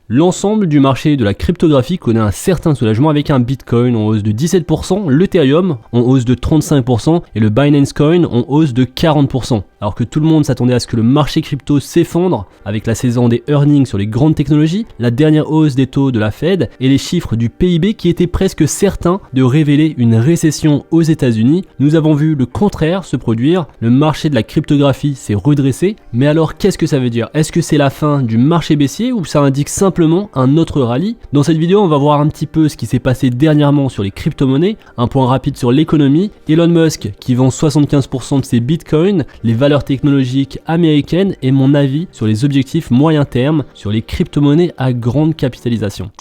L'ensemble du marché de la cryptographie connaît un certain soulagement avec un Bitcoin en hausse de 17%, l'Ethereum en hausse de 35% et le Binance Coin en hausse de 40%. Alors que tout le monde s'attendait à ce que le marché crypto s'effondre avec la saison des earnings sur les grandes technologies, la dernière hausse des taux de la Fed et les chiffres du PIB qui étaient presque certains de révéler une récession aux États-Unis, nous avons vu le contraire se produire. Le marché de la cryptographie s'est redressé. Mais alors qu'est-ce que ça veut dire? Est-ce que c'est la fin du marché baissier ou ça indique simplement un autre rallye? Dans cette vidéo, on va voir un petit peu ce qui s'est passé dernièrement sur les crypto-monnaies, un point rapide sur l'économie, Elon Musk qui vend 75% de ses bitcoins, les valeurs technologiques américaines et mon avis sur les objectifs moyen terme sur les crypto-monnaies à grande capitalisation.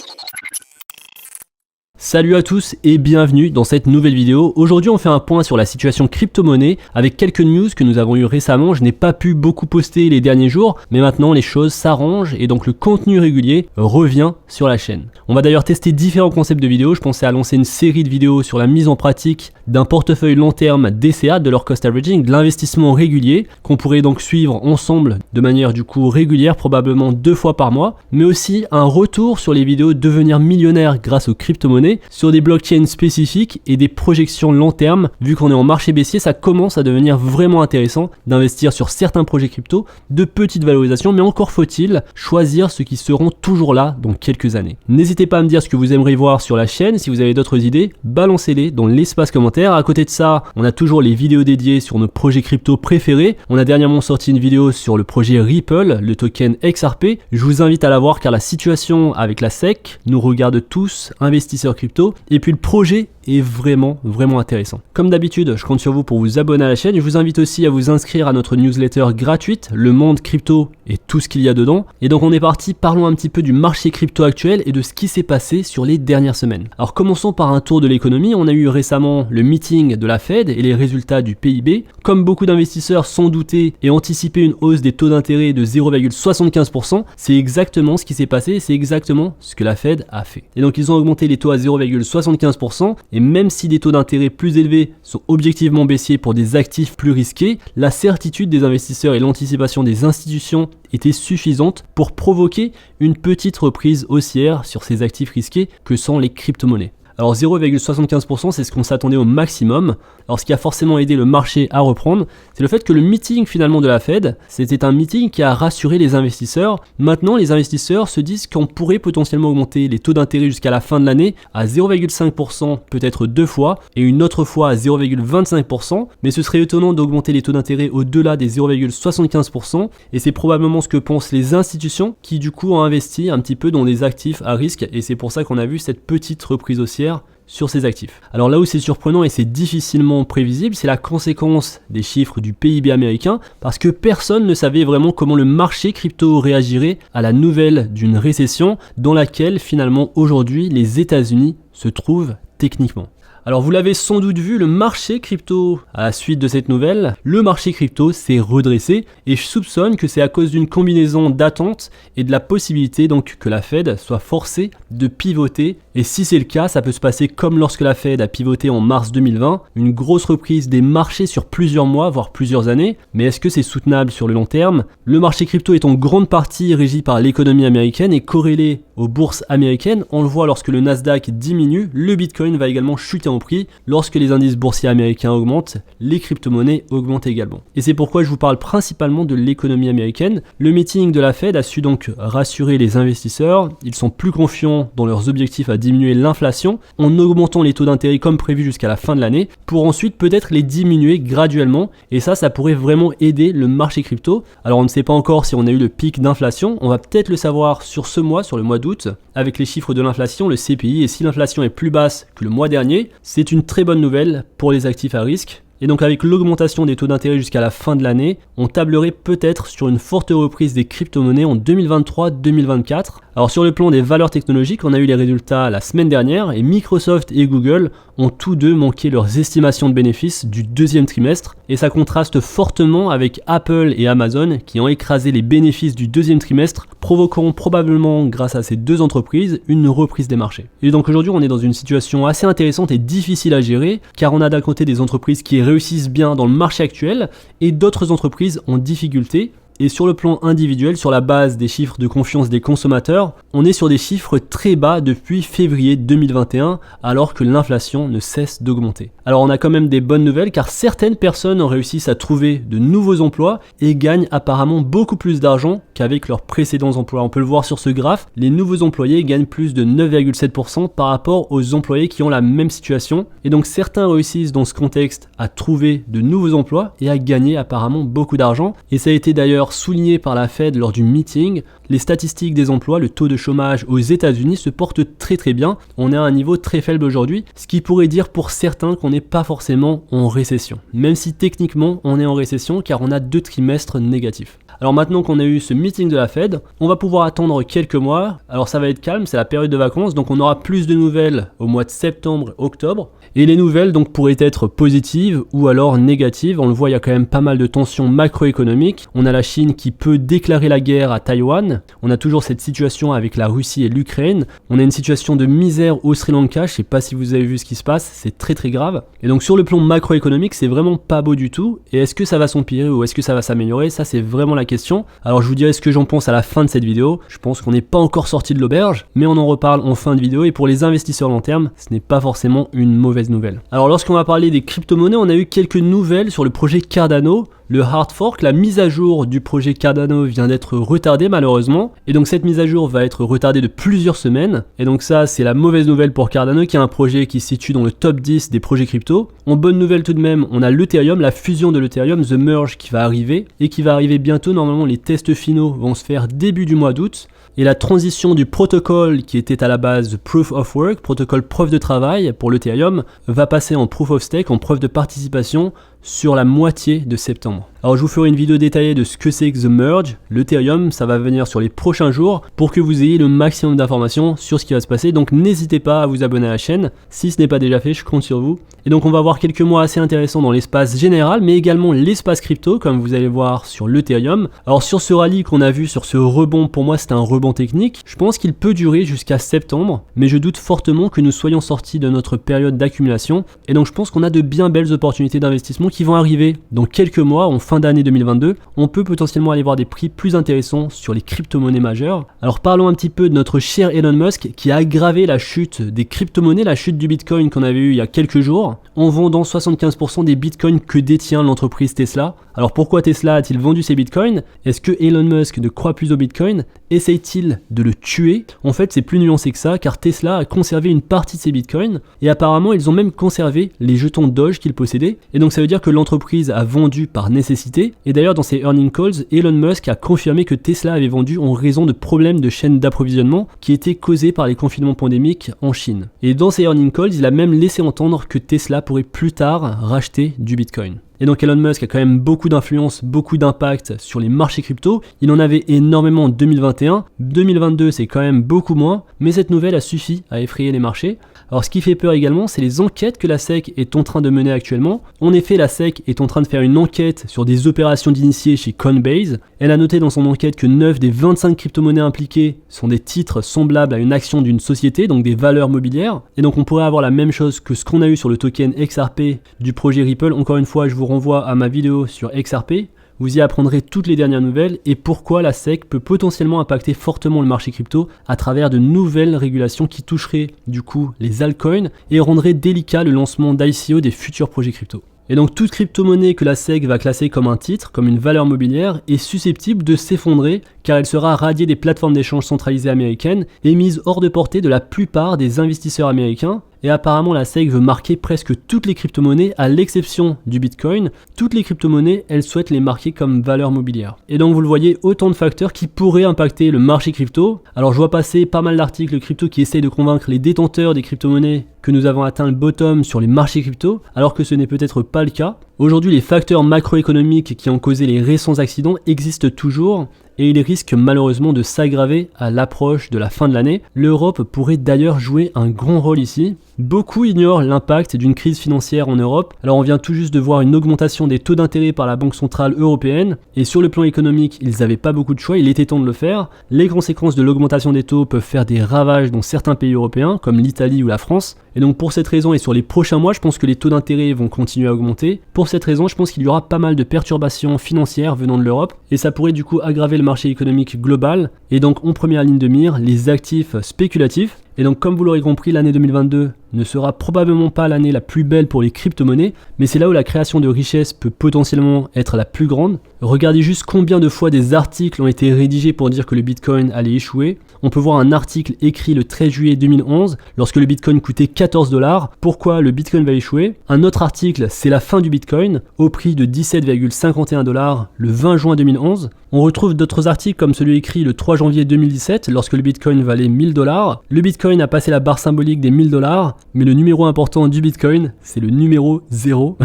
Salut à tous et bienvenue dans cette nouvelle vidéo. Aujourd'hui on fait un point sur la situation crypto-monnaie avec quelques news que nous avons eu récemment. Je n'ai pas pu beaucoup poster les derniers jours, mais maintenant les choses s'arrangent et donc le contenu régulier revient sur la chaîne. On va d'ailleurs tester différents concepts de vidéos. Je pensais à lancer une série de vidéos sur la mise en pratique d'un portefeuille long terme DCA, de leur cost averaging, de l'investissement régulier qu'on pourrait donc suivre ensemble de manière du coup régulière, probablement 2 fois par mois, mais aussi un retour sur les vidéos devenir millionnaire grâce aux crypto-monnaies, sur des blockchains spécifiques et des projections long terme. Vu qu'on est en marché baissier, ça commence à devenir vraiment intéressant d'investir sur certains projets crypto de petite valorisation, mais encore faut-il choisir ceux qui seront toujours là dans quelques années. N'hésitez pas à me dire ce que vous aimeriez voir sur la chaîne. Si vous avez d'autres idées, balancez-les dans l'espace commentaire. À côté de ça, on a toujours les vidéos dédiées sur nos projets crypto préférés. On a dernièrement sorti une vidéo sur le projet Ripple, le token XRP. Je vous invite à la voir car la situation avec la SEC nous regarde tous, investisseurs crypto, et puis le projet est vraiment intéressant. Comme d'habitude, je compte sur vous pour vous abonner à la chaîne. Je vous invite aussi à vous inscrire à notre newsletter gratuite, Le Monde Crypto et tout ce qu'il y a dedans. Et donc on est parti, parlons un petit peu du marché crypto actuel et de ce qui s'est passé sur les dernières semaines. Alors commençons par un tour de l'économie. On a eu récemment le meeting de la Fed et les résultats du PIB. Comme beaucoup d'investisseurs s'en doutaient et anticipaient une hausse des taux d'intérêt de 0,75%, c'est exactement ce qui s'est passé, c'est exactement ce que la Fed a fait. Et donc ils ont augmenté les taux à 0,75%. Et même si des taux d'intérêt plus élevés sont objectivement baissiers pour des actifs plus risqués, la certitude des investisseurs et l'anticipation des institutions étaient suffisantes pour provoquer une petite reprise haussière sur ces actifs risqués que sont les crypto-monnaies. Alors 0,75%, c'est ce qu'on s'attendait au maximum. Alors ce qui a forcément aidé le marché à reprendre, c'est le fait que le meeting finalement de la Fed, c'était un meeting qui a rassuré les investisseurs. Maintenant, les investisseurs se disent qu'on pourrait potentiellement augmenter les taux d'intérêt jusqu'à la fin de l'année à 0,5%, peut-être 2 fois, et une autre fois à 0,25%. Mais ce serait étonnant d'augmenter les taux d'intérêt au-delà des 0,75%. Et c'est probablement ce que pensent les institutions qui du coup ont investi un petit peu dans des actifs à risque. Et c'est pour ça qu'on a vu cette petite reprise haussière sur ces actifs. Alors là où c'est surprenant et c'est difficilement prévisible, c'est la conséquence des chiffres du PIB américain, parce que personne ne savait vraiment comment le marché crypto réagirait à la nouvelle d'une récession dans laquelle finalement aujourd'hui les États-Unis se trouvent techniquement. Alors vous l'avez sans doute vu, le marché crypto, à la suite de cette nouvelle, le marché crypto s'est redressé et je soupçonne que c'est à cause d'une combinaison d'attentes et de la possibilité donc que la Fed soit forcée de pivoter. Et si c'est le cas, ça peut se passer comme lorsque la Fed a pivoté en mars 2020, une grosse reprise des marchés sur plusieurs mois, voire plusieurs années. Mais est-ce que c'est soutenable sur le long terme? Le marché crypto est en grande partie régi par l'économie américaine et corrélé aux bourses américaines. On le voit lorsque le Nasdaq diminue, le Bitcoin va également chuter en prix. Lorsque les indices boursiers américains augmentent, les crypto-monnaies augmentent également. Et c'est pourquoi je vous parle principalement de l'économie américaine. Le meeting de la Fed a su donc rassurer les investisseurs. Ils sont plus confiants dans leurs objectifs à diminuer l'inflation en augmentant les taux d'intérêt comme prévu jusqu'à la fin de l'année pour ensuite peut-être les diminuer graduellement. Et ça pourrait vraiment aider le marché crypto. Alors on ne sait pas encore si on a eu le pic d'inflation. On va peut-être le savoir sur ce mois, sur le mois d'août, avec les chiffres de l'inflation, le CPI. Et si l'inflation est plus basse que le mois dernier, c'est une très bonne nouvelle pour les actifs à risque. Et donc avec l'augmentation des taux d'intérêt jusqu'à la fin de l'année, on tablerait peut-être sur une forte reprise des crypto-monnaies en 2023-2024. Alors sur le plan des valeurs technologiques, on a eu les résultats la semaine dernière et Microsoft et Google ont tous deux manqué leurs estimations de bénéfices du deuxième trimestre et ça contraste fortement avec Apple et Amazon qui ont écrasé les bénéfices du deuxième trimestre, provoquant probablement grâce à ces deux entreprises une reprise des marchés. Et donc aujourd'hui on est dans une situation assez intéressante et difficile à gérer car on a d'un côté des entreprises qui réussissent bien dans le marché actuel et d'autres entreprises en difficulté. Et sur le plan individuel, sur la base des chiffres de confiance des consommateurs, on est sur des chiffres très bas depuis février 2021, alors que l'inflation ne cesse d'augmenter. Alors on a quand même des bonnes nouvelles car certaines personnes ont réussi à trouver de nouveaux emplois et gagnent apparemment beaucoup plus d'argent qu'avec leurs précédents emplois. On peut le voir sur ce graphe, les nouveaux employés gagnent plus de 9,7% par rapport aux employés qui ont la même situation. Et donc certains réussissent dans ce contexte à trouver de nouveaux emplois et à gagner apparemment beaucoup d'argent. Et ça a été d'ailleurs souligné par la Fed lors du meeting. Les statistiques des emplois, le taux de chômage aux États-Unis se porte très bien. On est à un niveau très faible aujourd'hui, ce qui pourrait dire pour certains qu'on n'est pas forcément en récession. Même si techniquement on est en récession car on a 2 trimestres négatifs. Alors maintenant qu'on a eu ce meeting de la Fed, on va pouvoir attendre quelques mois. Alors ça va être calme, c'est la période de vacances, donc on aura plus de nouvelles au mois de septembre et octobre. Et les nouvelles donc pourraient être positives ou alors négatives. On le voit, il y a quand même pas mal de tensions macroéconomiques. On a la Chine qui peut déclarer la guerre à Taïwan. On a toujours cette situation avec la Russie et l'Ukraine. On a une situation de misère au Sri Lanka. Je sais pas si vous avez vu ce qui se passe, c'est très grave. Et donc sur le plan macroéconomique, c'est vraiment pas beau du tout. Et est-ce que ça va s'empirer ou est-ce que ça va s'améliorer? Ça c'est vraiment la question. Alors je vous dirai ce que j'en pense à la fin de cette vidéo. Je pense qu'on n'est pas encore sorti de l'auberge, mais on en reparle en fin de vidéo. Et pour les investisseurs long terme, ce n'est pas forcément une mauvaise nouvelle. Alors lorsqu'on va parler des crypto-monnaies, on a eu quelques nouvelles sur le projet Cardano. Le hard fork, la mise à jour du projet Cardano vient d'être retardée malheureusement. Et donc cette mise à jour va être retardée de plusieurs semaines. Et donc ça c'est la mauvaise nouvelle pour Cardano qui est un projet qui se situe dans le top 10 des projets crypto. En bonne nouvelle tout de même, on a l'Ethereum, la fusion de l'Ethereum, The Merge qui va arriver. Et qui va arriver bientôt, normalement les tests finaux vont se faire début du mois d'août. Et la transition du protocole qui était à la base Proof of Work, protocole preuve de travail pour l'Ethereum, va passer en Proof of Stake, en preuve de participation sur la moitié de septembre. Alors je vous ferai une vidéo détaillée de ce que c'est que The Merge, l'Ethereum, ça va venir sur les prochains jours pour que vous ayez le maximum d'informations sur ce qui va se passer. Donc n'hésitez pas à vous abonner à la chaîne, si ce n'est pas déjà fait, je compte sur vous. Et donc on va avoir quelques mois assez intéressants dans l'espace général, mais également l'espace crypto, comme vous allez voir sur l'Ethereum. Alors sur ce rallye qu'on a vu, sur ce rebond, pour moi c'est un rebond technique, je pense qu'il peut durer jusqu'à septembre, mais je doute fortement que nous soyons sortis de notre période d'accumulation. Et donc je pense qu'on a de bien belles opportunités d'investissement qui vont arriver dans quelques mois, en fin d'année 2022. On peut potentiellement aller voir des prix plus intéressants sur les crypto-monnaies majeures. Alors parlons un petit peu de notre cher Elon Musk qui a aggravé la chute des crypto-monnaies, la chute du Bitcoin qu'on avait eu il y a quelques jours, en vendant 75% des Bitcoins que détient l'entreprise Tesla. Alors pourquoi Tesla a-t-il vendu ses Bitcoins? Est-ce que Elon Musk ne croit plus au Bitcoin? Essaye-t-il de le tuer? En fait c'est plus nuancé que ça car Tesla a conservé une partie de ses Bitcoins et apparemment ils ont même conservé les jetons Doge qu'ils possédaient. Et donc ça veut dire que l'entreprise a vendu par nécessité. Et d'ailleurs dans ses earning calls, Elon Musk a confirmé que Tesla avait vendu en raison de problèmes de chaîne d'approvisionnement qui étaient causés par les confinements pandémiques en Chine. Et dans ses earning calls, il a même laissé entendre que Tesla pourrait plus tard racheter du Bitcoin. Et donc Elon Musk a quand même beaucoup d'influence, beaucoup d'impact sur les marchés crypto. Il en avait énormément en 2021. 2022 c'est quand même beaucoup moins, mais cette nouvelle a suffi à effrayer les marchés. Alors ce qui fait peur également, c'est les enquêtes que la SEC est en train de mener actuellement. En effet, la SEC est en train de faire une enquête sur des opérations d'initiés chez Coinbase. Elle a noté dans son enquête que 9 des 25 crypto-monnaies impliquées sont des titres semblables à une action d'une société, donc des valeurs mobilières. Et donc on pourrait avoir la même chose que ce qu'on a eu sur le token XRP du projet Ripple. Encore une fois, je vous renvoie à ma vidéo sur XRP. Vous y apprendrez toutes les dernières nouvelles et pourquoi la SEC peut potentiellement impacter fortement le marché crypto à travers de nouvelles régulations qui toucheraient du coup les altcoins et rendraient délicat le lancement d'ICO des futurs projets crypto. Et donc toute crypto-monnaie que la SEC va classer comme un titre, comme une valeur mobilière, est susceptible de s'effondrer car elle sera radiée des plateformes d'échange centralisées américaines et mise hors de portée de la plupart des investisseurs américains. Et apparemment la SEC veut marquer presque toutes les crypto-monnaies à l'exception du Bitcoin. Toutes les crypto-monnaies, elle souhaite les marquer comme valeur mobilière. Et donc vous le voyez, autant de facteurs qui pourraient impacter le marché crypto. Alors je vois passer pas mal d'articles crypto qui essayent de convaincre les détenteurs des crypto-monnaies que nous avons atteint le bottom sur les marchés crypto, alors que ce n'est peut-être pas le cas. Aujourd'hui, les facteurs macroéconomiques qui ont causé les récents accidents existent toujours et ils risquent malheureusement de s'aggraver à l'approche de la fin de l'année. L'Europe pourrait d'ailleurs jouer un grand rôle ici. Beaucoup ignorent l'impact d'une crise financière en Europe. Alors on vient tout juste de voir une augmentation des taux d'intérêt par la Banque Centrale Européenne, et sur le plan économique, ils n'avaient pas beaucoup de choix, il était temps de le faire. Les conséquences de l'augmentation des taux peuvent faire des ravages dans certains pays européens, comme l'Italie ou la France, et donc pour cette raison et sur les prochains mois, je pense que les taux d'intérêt vont continuer à augmenter. Pour cette raison, je pense qu'il y aura pas mal de perturbations financières venant de l'Europe, et ça pourrait du coup aggraver le marché économique global, et donc en première ligne de mire, les actifs spéculatifs. Et donc comme vous l'aurez compris, l'année 2022 ne sera probablement pas l'année la plus belle pour les crypto-monnaies, mais c'est là où la création de richesses peut potentiellement être la plus grande. Regardez juste combien de fois des articles ont été rédigés pour dire que le Bitcoin allait échouer. On peut voir un article écrit le 13 juillet 2011, lorsque le Bitcoin coûtait 14 $. Pourquoi le Bitcoin va échouer? Un autre article, c'est la fin du Bitcoin, au prix de 17,51 $ le 20 juin 2011. On retrouve d'autres articles comme celui écrit le 3 janvier 2017, lorsque le Bitcoin valait 1000 $. Le Bitcoin a passé la barre symbolique des 1000 $, mais le numéro important du Bitcoin, c'est le numéro 0.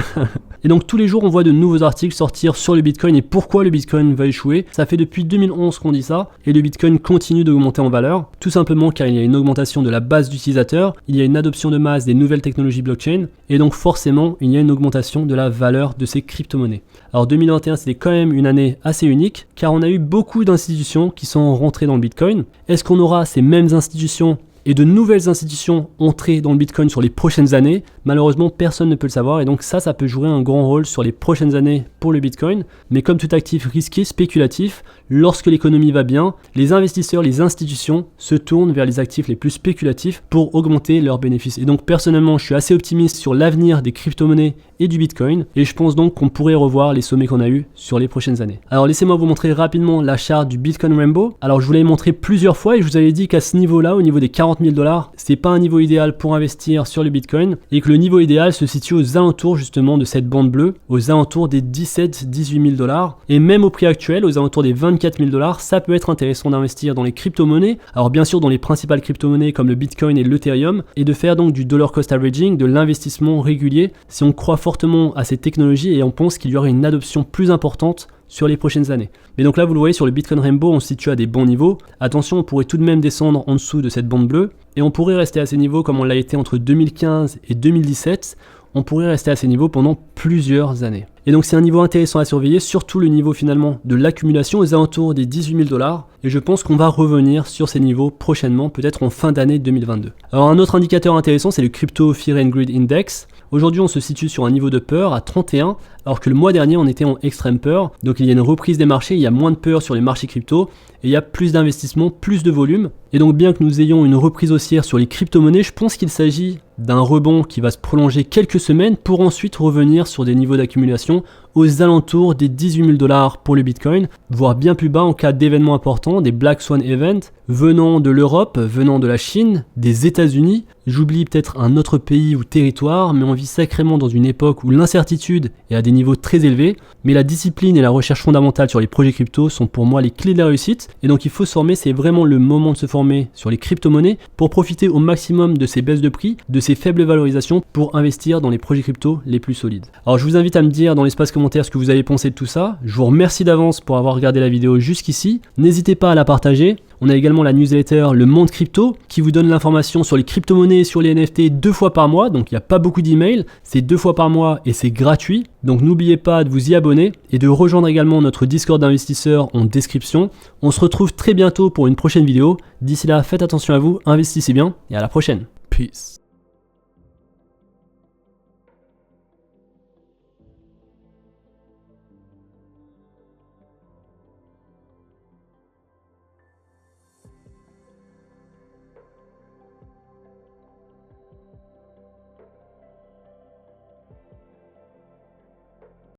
Et donc tous les jours, on voit de nouveaux articles sortir sur le Bitcoin et pourquoi le Bitcoin va échouer. Ça fait depuis 2011 qu'on dit ça, et le Bitcoin continue d'augmenter en valeur, tout simplement car il y a une augmentation de la base d'utilisateurs, il y a une adoption de masse des nouvelles technologies blockchain, et donc forcément, il y a une augmentation de la valeur de ces crypto-monnaies. Alors 2021, c'était quand même une année assez unique, car on a eu beaucoup d'institutions qui sont rentrées dans le Bitcoin. Est-ce qu'on aura ces mêmes institutions et de nouvelles institutions entrer dans le Bitcoin sur les prochaines années? Malheureusement, personne ne peut le savoir, et donc ça peut jouer un grand rôle sur les prochaines années pour le Bitcoin. Mais comme tout actif risqué, spéculatif, lorsque l'économie va bien, les investisseurs, les institutions se tournent vers les actifs les plus spéculatifs pour augmenter leurs bénéfices. Et donc personnellement, je suis assez optimiste sur l'avenir des crypto-monnaies et du Bitcoin, et je pense donc qu'on pourrait revoir les sommets qu'on a eus sur les prochaines années. Alors laissez-moi vous montrer rapidement la charte du Bitcoin Rainbow. Alors je vous l'avais montré plusieurs fois et je vous avais dit qu'à ce niveau-là, au niveau des 40 000 $, c'est pas un niveau idéal pour investir sur le Bitcoin, et que le niveau idéal se situe aux alentours justement de cette bande bleue, aux alentours des 17-18 000 $, et même au prix actuel, aux alentours des 24 000 $, ça peut être intéressant d'investir dans les crypto-monnaies, alors bien sûr dans les principales crypto-monnaies comme le Bitcoin et l'Ethereum, et de faire donc du dollar cost averaging, de l'investissement régulier, si on croit fortement à ces technologies et on pense qu'il y aurait une adoption plus importante sur les prochaines années. Mais donc là, vous le voyez, sur le Bitcoin Rainbow, on se situe à des bons niveaux. Attention, on pourrait tout de même descendre en dessous de cette bande bleue, et on pourrait rester à ces niveaux comme on l'a été entre 2015 et 2017. On pourrait rester à ces niveaux pendant plusieurs années. Et donc c'est un niveau intéressant à surveiller, surtout le niveau finalement de l'accumulation aux alentours des 18 000 $, et je pense qu'on va revenir sur ces niveaux prochainement, peut-être en fin d'année 2022. Alors un autre indicateur intéressant, c'est le Crypto Fear and Greed Index. Aujourd'hui, on se situe sur un niveau de peur à 31, alors que le mois dernier, on était en extrême peur. Donc il y a une reprise des marchés, il y a moins de peur sur les marchés crypto, et il y a plus d'investissement, plus de volume. Et donc bien que nous ayons une reprise haussière sur les crypto-monnaies, je pense qu'il s'agit d'un rebond qui va se prolonger quelques semaines pour ensuite revenir sur des niveaux d'accumulation aux alentours des 18 000 $ pour le Bitcoin, voire bien plus bas en cas d'événements importants, des Black Swan Events, venant de l'Europe, venant de la Chine, des États-Unis. J'oublie peut-être un autre pays ou territoire, mais on vit sacrément dans une époque où l'incertitude est à des niveaux très élevés, mais la discipline et la recherche fondamentale sur les projets crypto sont pour moi les clés de la réussite, et donc il faut se former, c'est vraiment le moment de se former sur les crypto-monnaies pour profiter au maximum de ces baisses de prix, de ces faibles valorisations pour investir dans les projets crypto les plus solides. Alors je vous invite à me dire dans l'espace commentaire ce que vous avez pensé de tout ça. Je vous remercie d'avance pour avoir regardé la vidéo jusqu'ici. N'hésitez pas à la partager. On a également la newsletter Le Monde Crypto qui vous donne l'information sur les crypto-monnaies et sur les NFT 2 fois par mois. Donc il n'y a pas beaucoup d'emails, c'est 2 fois par mois et c'est gratuit. Donc n'oubliez pas de vous y abonner et de rejoindre également notre Discord d'investisseurs en description. On se retrouve très bientôt pour une prochaine vidéo. D'ici là, faites attention à vous, investissez bien et à la prochaine. Peace.